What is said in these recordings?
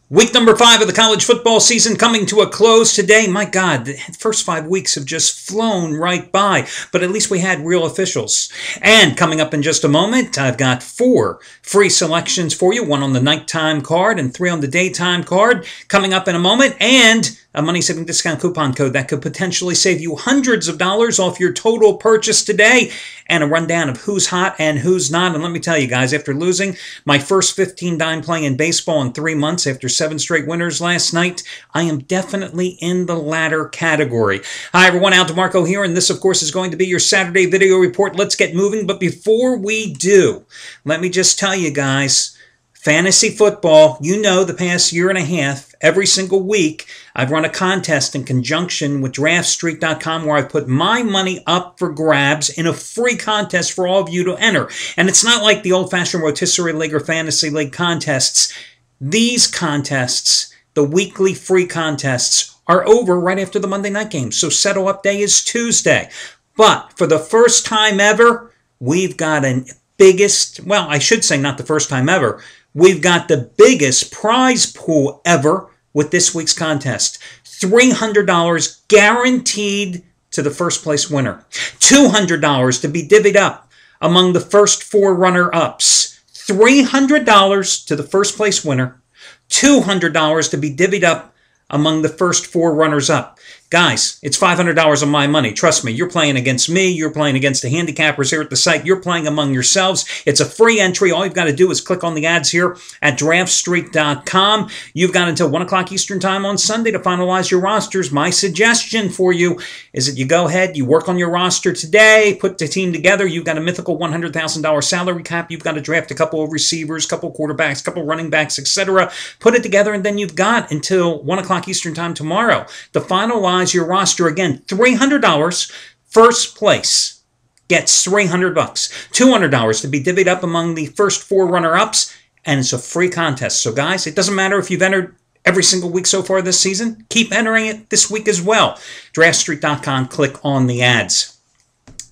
Week number 5 of the college football season coming to a close today. My God, the first 5 weeks have just flown right by, but at least we had real officials. And coming up in just a moment, I've got 4 free selections for you, 1 on the nighttime card and 3 on the daytime card coming up in a moment, and a money-saving discount coupon code that could potentially save you hundreds of dollars off your total purchase today, and a rundown of who's hot and who's not. And let me tell you guys, after losing my first 15 dime playing in baseball in 3 months after 7 straight winners last night, I am definitely in the latter category. Hi everyone, Al DeMarco here, and this of course is going to be your Saturday video report. Let's get moving, but before we do, let me just tell you guys, fantasy football, you know, the past year and a half, every single week, I've run a contest in conjunction with DraftStreet.com where I've put my money up for grabs in a free contest for all of you to enter. And it's not like the old-fashioned rotisserie league or fantasy league contests. These contests, the weekly free contests, are over right after the Monday night game. So settle up day is Tuesday. But for the first time ever, we've got an biggest, well, I should say not the first time ever, we've got the biggest prize pool ever with this week's contest. $300 guaranteed to the first place winner. $200 to be divvied up among the first 4 runner-ups. $300 to the first place winner. $200 to be divvied up among the first 4 runners-up. Guys, it's $500 of my money. Trust me, you're playing against me. You're playing against the handicappers here at the site. You're playing among yourselves. It's a free entry. All you've got to do is click on the ads here at DraftStreet.com. You've got until 1 o'clock Eastern Time on Sunday to finalize your rosters. My suggestion for you is that you go ahead, you work on your roster today, put the team together. You've got a mythical $100,000 salary cap. You've got to draft a couple of receivers, couple of quarterbacks, couple of running backs, etc. Put it together, and then you've got until 1 o'clock Eastern Time tomorrow to finalize your roster. Again, $300. First place gets $300. $200 to be divvied up among the first 4 runner-ups, and it's a free contest. So guys, it doesn't matter if you've entered every single week so far this season. Keep entering it this week as well. DraftStreet.com, click on the ads.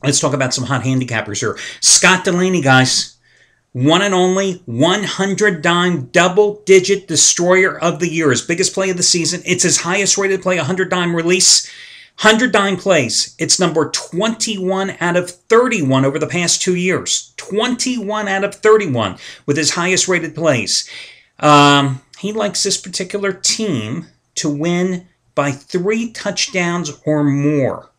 Let's talk about some hot handicappers here. Scott Delaney, guys. One and only 100 dime double-digit destroyer of the year. His biggest play of the season. It's his highest rated play, 100 dime release. 100 dime plays. It's number 21 out of 31 over the past 2 years. 21 out of 31 with his highest rated plays. He likes this particular team to win by 3 touchdowns or more.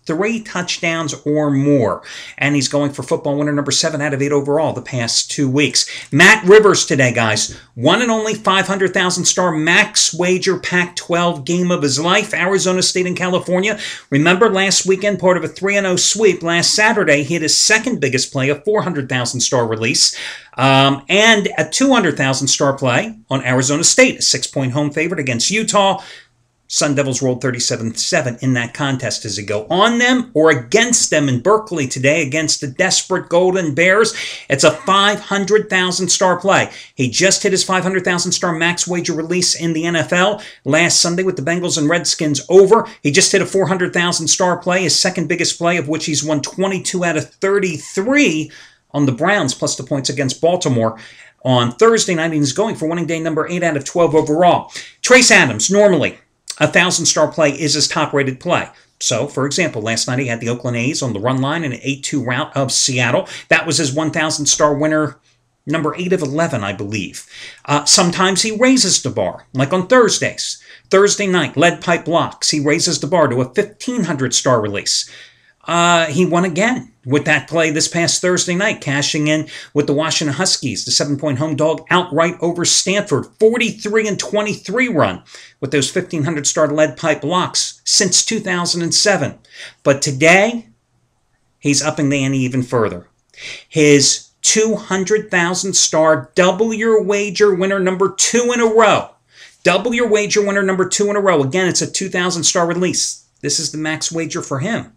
3 touchdowns or more. And he's going for football winner number 7 out of 8 overall the past 2 weeks. Matt Rivers today, guys. One and only 500,000 star max wager Pac-12 game of his life. Arizona State and California. Remember last weekend, part of a 3-0 sweep. Last Saturday, he had his second biggest play, a 400,000 star release. And a 200,000 star play on Arizona State. A 6-point home favorite against Utah. Sun Devils rolled 37-7 in that contest. Does it go on them or against them in Berkeley today against the desperate Golden Bears? It's a 500,000 star play. He just hit his 500,000 star max wager release in the NFL last Sunday with the Bengals and Redskins over. He just hit a 400,000 star play, his second biggest play, of which he's won 22 out of 33 on the Browns, plus the points against Baltimore on Thursday night. He's going for winning day number 8 out of 12 overall. Trace Adams, normally a 1,000-star play is his top-rated play. So, for example, last night he had the Oakland A's on the run line in an 8-2 rout of Seattle. That was his 1,000-star winner, number 8 of 11, I believe. Sometimes he raises the bar, like on Thursdays. Thursday night, lead pipe blocks. He raises the bar to a 1,500-star release. He won again with that play this past Thursday night, cashing in with the Washington Huskies, the 7-point home dog outright over Stanford. 43-23 run with those 1,500-star lead pipe blocks since 2007. But today, he's upping the ante even further. His 200,000-star double your wager winner number 2 in a row. Double your wager winner number 2 in a row. Again, it's a 2,000-star release. This is the max wager for him.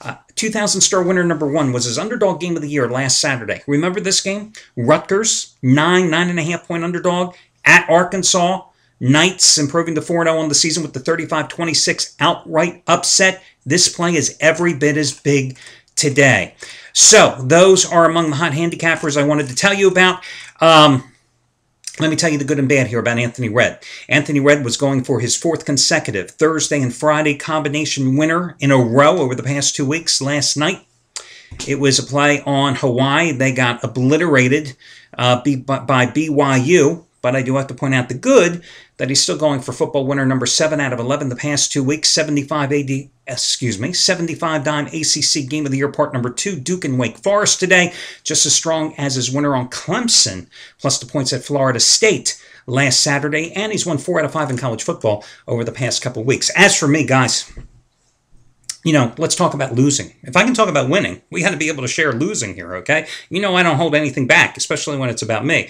2,000-star winner number 1 was his underdog game of the year last Saturday. Remember this game? Rutgers, 9.5-point underdog at Arkansas. Knights improving to 4-0 on the season with the 35-26 outright upset. This play is every bit as big today. So those are among the hot handicappers I wanted to tell you about. Let me tell you the good and bad here about Anthony Red. Anthony Red was going for his fourth consecutive Thursday and Friday combination winner in a row over the past 2 weeks. Last night, it was a play on Hawaii. They got obliterated by BYU. But I do have to point out the good, that he's still going for football winner number 7 out of 11 the past 2 weeks. 75 dime ACC Game of the Year part number 2, Duke and Wake Forest today. Just as strong as his winner on Clemson, plus the points at Florida State last Saturday. And he's won 4 out of 5 in college football over the past couple of weeks. As for me, guys, let's talk about losing. If I can talk about winning, we got to be able to share losing here, okay? I don't hold anything back, especially when it's about me.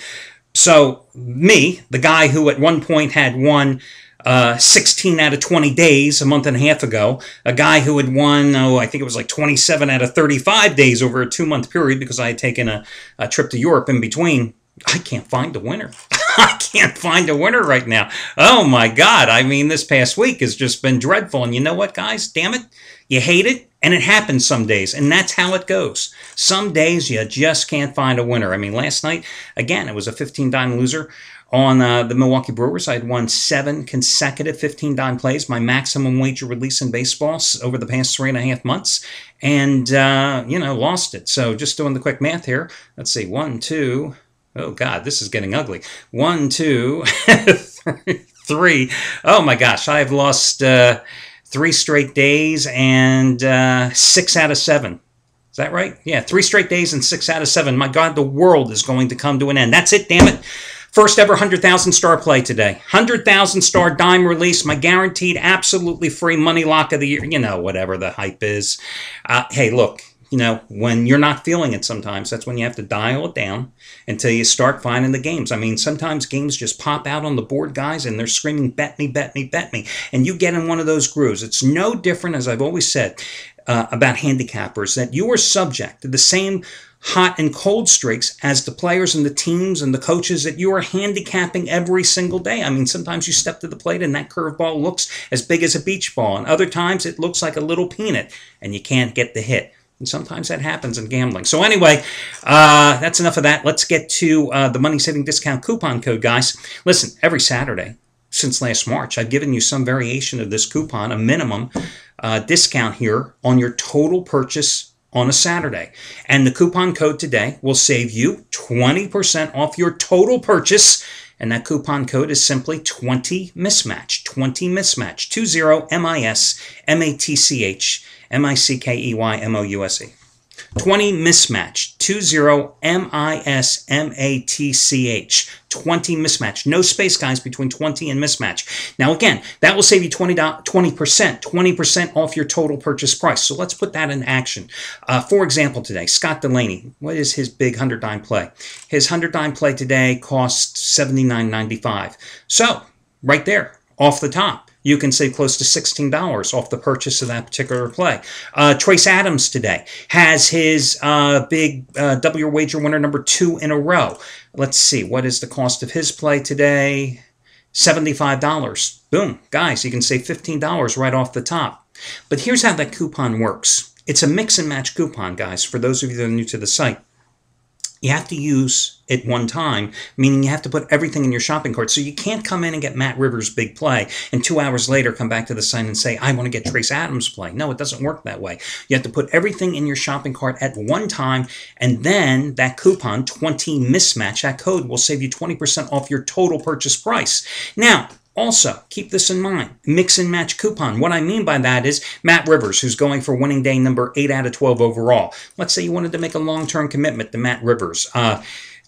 So me, the guy who at one point had won 16 out of 20 days a month and a half ago, a guy who had won, I think it was like 27 out of 35 days over a 2-month period because I had taken a trip to Europe in between, I can't find a winner. I can't find a winner right now. Oh my God. This past week has just been dreadful. And you know what, guys? Damn it. You hate it. And it happens some days, and that's how it goes. Some days you just can't find a winner. Last night, again, it was a 15-dime loser on the Milwaukee Brewers. I had won 7 consecutive 15-dime plays, my maximum wager release in baseball over the past 3.5 months, and, lost it. So just doing the quick math here, let's see, 1, 2, oh God, this is getting ugly. 1, 2, 3. Oh my gosh, I have lost 3 straight days and 6 out of 7. Is that right? Yeah, 3 straight days and 6 out of 7. My God, the world is going to come to an end. That's it, damn it. First ever 100,000 star play today. 100,000 star dime release. My guaranteed absolutely free money lock of the year. Whatever the hype is. Hey, look. When you're not feeling it sometimes, that's when you have to dial it down until you start finding the games. Sometimes games just pop out on the board, guys, and they're screaming, bet me, bet me, bet me. And you get in one of those grooves. It's no different, as I've always said, about handicappers, that you are subject to the same hot and cold streaks as the players and the teams and the coaches that you are handicapping every single day. Sometimes you step to the plate and that curveball looks as big as a beach ball. And other times it looks like a little peanut and you can't get the hit. And sometimes that happens in gambling. So anyway, that's enough of that. Let's get to the money-saving discount coupon code, guys. Listen, every Saturday since last March, I've given you some variation of this coupon, a minimum discount here on your total purchase on a Saturday. And the coupon code today will save you 20% off your total purchase. And that coupon code is simply 20 mismatch. 20 mismatch. 20 MISMATCH. MICKEYMOUSE. 20 mismatch. 20 MISMATCH. 20 mismatch. No space, guys, between 20 and mismatch. Now, again, that will save you 20% off your total purchase price. So let's put that in action. For example, today, Scott Delaney, what is his big 100-dime play? His 100-dime play today costs $79.95. So, right there, off the top, you can save close to $16 off the purchase of that particular play. Trace Adams today has his big double your wager winner number 2 in a row. Let's see, what is the cost of his play today? $75. Boom, guys, you can save $15 right off the top. But here's how that coupon works. It's a mix and match coupon, guys, for those of you that are new to the site. You have to use it one time, meaning you have to put everything in your shopping cart. So you can't come in and get Matt Rivers' big play and 2 hours later come back to the site and say, I want to get Trace Adams' play. No, it doesn't work that way. You have to put everything in your shopping cart at one time, and then that coupon, 20 mismatch, that code will save you 20% off your total purchase price. Now, also, keep this in mind, mix and match coupon. What I mean by that is Matt Rivers, who's going for winning day number 8 out of 12 overall. Let's say you wanted to make a long-term commitment to Matt Rivers.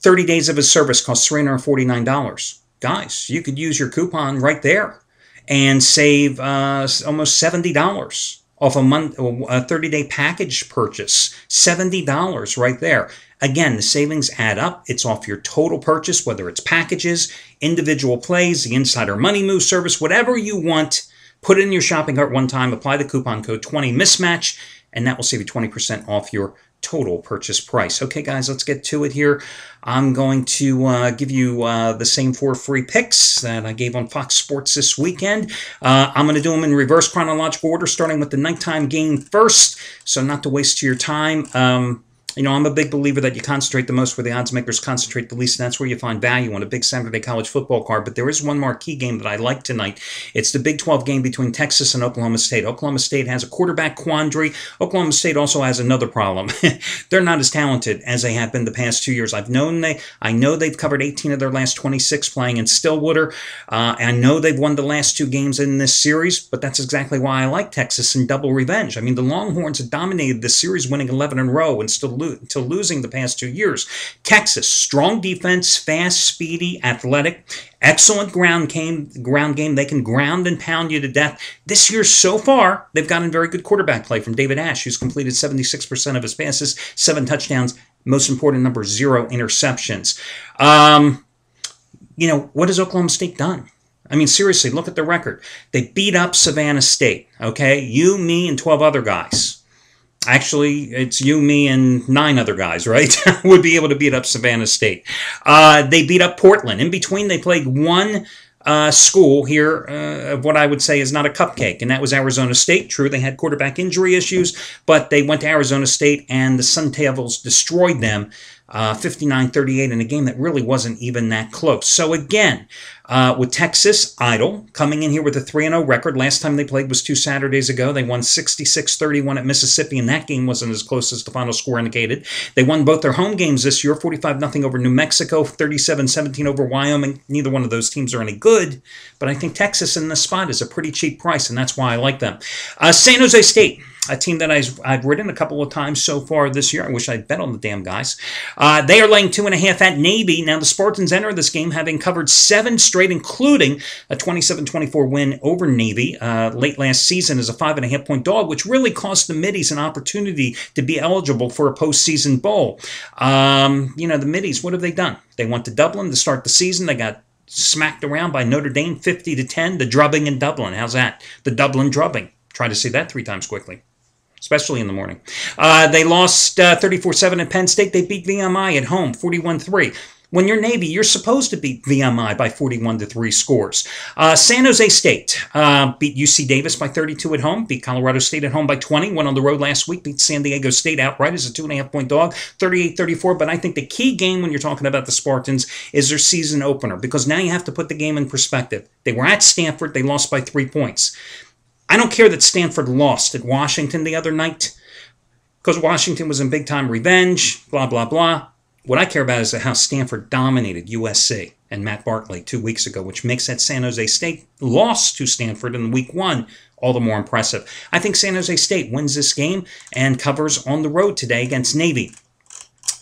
30 days of his service costs $349. Guys, you could use your coupon right there and save almost $70 off a 30-day package purchase. $70 right there. Again, the savings add up. It's off your total purchase, whether it's packages, individual plays, the Insider Money Move service, whatever you want. Put it in your shopping cart one time, apply the coupon code 20 mismatch, and that will save you 20% off your total purchase price. Okay, guys, let's get to it here. I'm going to give you the same 4 free picks that I gave on Fox Sports this weekend. I'm going to do them in reverse chronological order, starting with the nighttime game first, so not to waste your time. You know, I'm a big believer that you concentrate the most where the odds makers concentrate the least, and that's where you find value on a big Saturday college football card. But there is one marquee game that I like tonight. It's the Big 12 game between Texas and Oklahoma State. Oklahoma State has a quarterback quandary. Oklahoma State also has another problem. They're not as talented as they have been the past 2 years. I know they've covered 18 of their last 26 playing in Stillwater. I know they've won the last 2 games in this series, but that's exactly why I like Texas in double revenge. I mean, the Longhorns have dominated this series, winning 11 in a row and still losing the past 2 years. Texas, strong defense, fast, speedy, athletic, excellent ground game. They can ground and pound you to death. This year so far, they've gotten very good quarterback play from David Ash, who's completed 76% of his passes, 7 touchdowns, most important number, 0 interceptions. You know, what has Oklahoma State done? I mean, seriously, look at the record. They beat up Savannah State, okay? You, me, and 12 other guys. Actually, it's you, me, and 9 other guys, right? Would be able to beat up Savannah State. They beat up Portland. In between, they played one school here, what I would say is not a cupcake, and that was Arizona State. True, they had quarterback injury issues, but they went to Arizona State, and the Sun Devils destroyed them 59-38 in a game that really wasn't even that close. So again, with Texas idle, coming in here with a 3-0 record. Last time they played was 2 Saturdays ago. They won 66-31 at Mississippi, and that game wasn't as close as the final score indicated. They won both their home games this year, 45-0 over New Mexico, 37-17 over Wyoming. Neither one of those teams are any good, but I think Texas in this spot is a pretty cheap price, and that's why I like them. San Jose State, a team that I've ridden a couple of times so far this year. I wish I'd bet on the damn guys. They are laying 2.5 at Navy. Now, the Spartans enter this game having covered 7 straight, including a 27-24 win over Navy late last season as a 5.5-point dog, which really cost the Middies an opportunity to be eligible for a postseason bowl. You know, the Middies, what have they done? They went to Dublin to start the season. They got smacked around by Notre Dame 50-10. The drubbing in Dublin. How's that? The Dublin drubbing. Try to say that 3 times quickly, especially in the morning. They lost 34-7 at Penn State. They beat VMI at home, 41-3. When you're Navy, you're supposed to beat VMI by 41-3 scores. San Jose State beat UC Davis by 32 at home, beat Colorado State at home by 20, went on the road last week, beat San Diego State outright as a 2.5-point dog, 38-34. But I think the key game when you're talking about the Spartans is their season opener, because now you have to put the game in perspective. They were at Stanford. They lost by 3 points. I don't care that Stanford lost at Washington the other night, because Washington was in big-time revenge, blah, blah, blah. What I care about is how Stanford dominated USC and Matt Barkley 2 weeks ago, which makes that San Jose State loss to Stanford in week 1 all the more impressive. I think San Jose State wins this game and covers on the road today against Navy.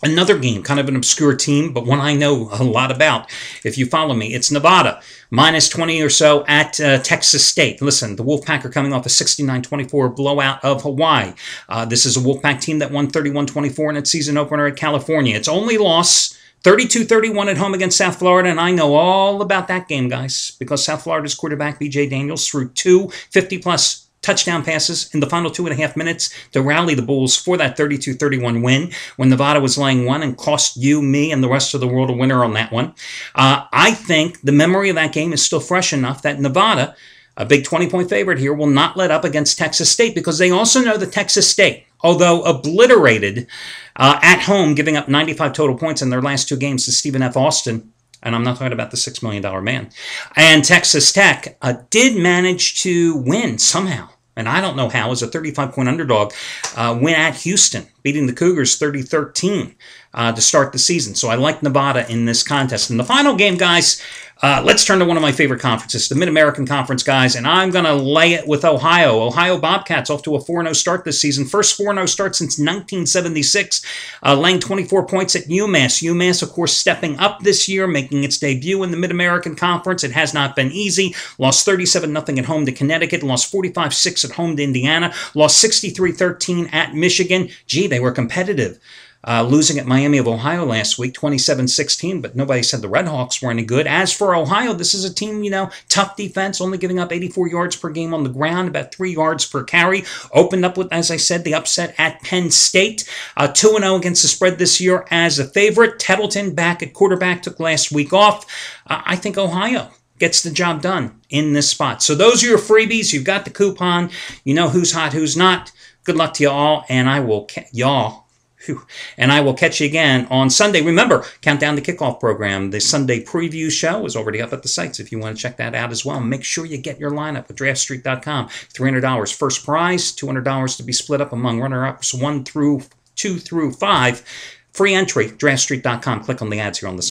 Another game, kind of an obscure team, but one I know a lot about. If you follow me, it's Nevada, minus 20 or so at Texas State. Listen, the Wolfpack are coming off a 69-24 blowout of Hawaii. This is a Wolfpack team that won 31-24 in its season opener at California. Its only loss, 32-31 at home against South Florida, and I know all about that game, guys, because South Florida's quarterback, B.J. Daniels, threw 2 50-plus touchdown passes in the final 2.5 minutes to rally the Bulls for that 32-31 win when Nevada was laying 1 and cost you, me, and the rest of the world a winner on that one. I think the memory of that game is still fresh enough that Nevada, a big 20-point favorite here, will not let up against Texas State, because they also know that Texas State, although obliterated at home, giving up 95 total points in their last 2 games to Stephen F. Austin, and I'm not talking about the $6 million man, and Texas Tech did manage to win somehow, and I don't know how, as a 35-point underdog, win at Houston, beating the Cougars 30-13 to start the season. So I like Nevada in this contest. In the final game, guys, let's turn to one of my favorite conferences, the Mid-American Conference, guys, and I'm going to lay it with Ohio. Ohio Bobcats off to a 4-0 start this season. First 4-0 start since 1976, laying 24 points at UMass. UMass, of course, stepping up this year, making its debut in the Mid-American Conference. It has not been easy. Lost 37-0 at home to Connecticut, lost 45-6 at home to Indiana, lost 63-13 at Michigan. Gee, they were competitive. Losing at Miami of Ohio last week, 27-16, but nobody said the Redhawks were any good. As for Ohio, this is a team, tough defense, only giving up 84 yards per game on the ground, about 3 yards per carry. Opened up with, as I said, the upset at Penn State. 2-0 against the spread this year as a favorite. Tettleton back at quarterback, took last week off. I think Ohio gets the job done in this spot. So those are your freebies. You've got the coupon. You know who's hot, who's not. Good luck to you all, and I will Whew. And I will catch you again on Sunday. Remember, Countdown to Kickoff program. The Sunday preview show is already up at the sites if you want to check that out as well. Make sure you get your lineup at DraftStreet.com. $300 first prize, $200 to be split up among runner-ups 2 through 5. Free entry, DraftStreet.com. Click on the ads here on the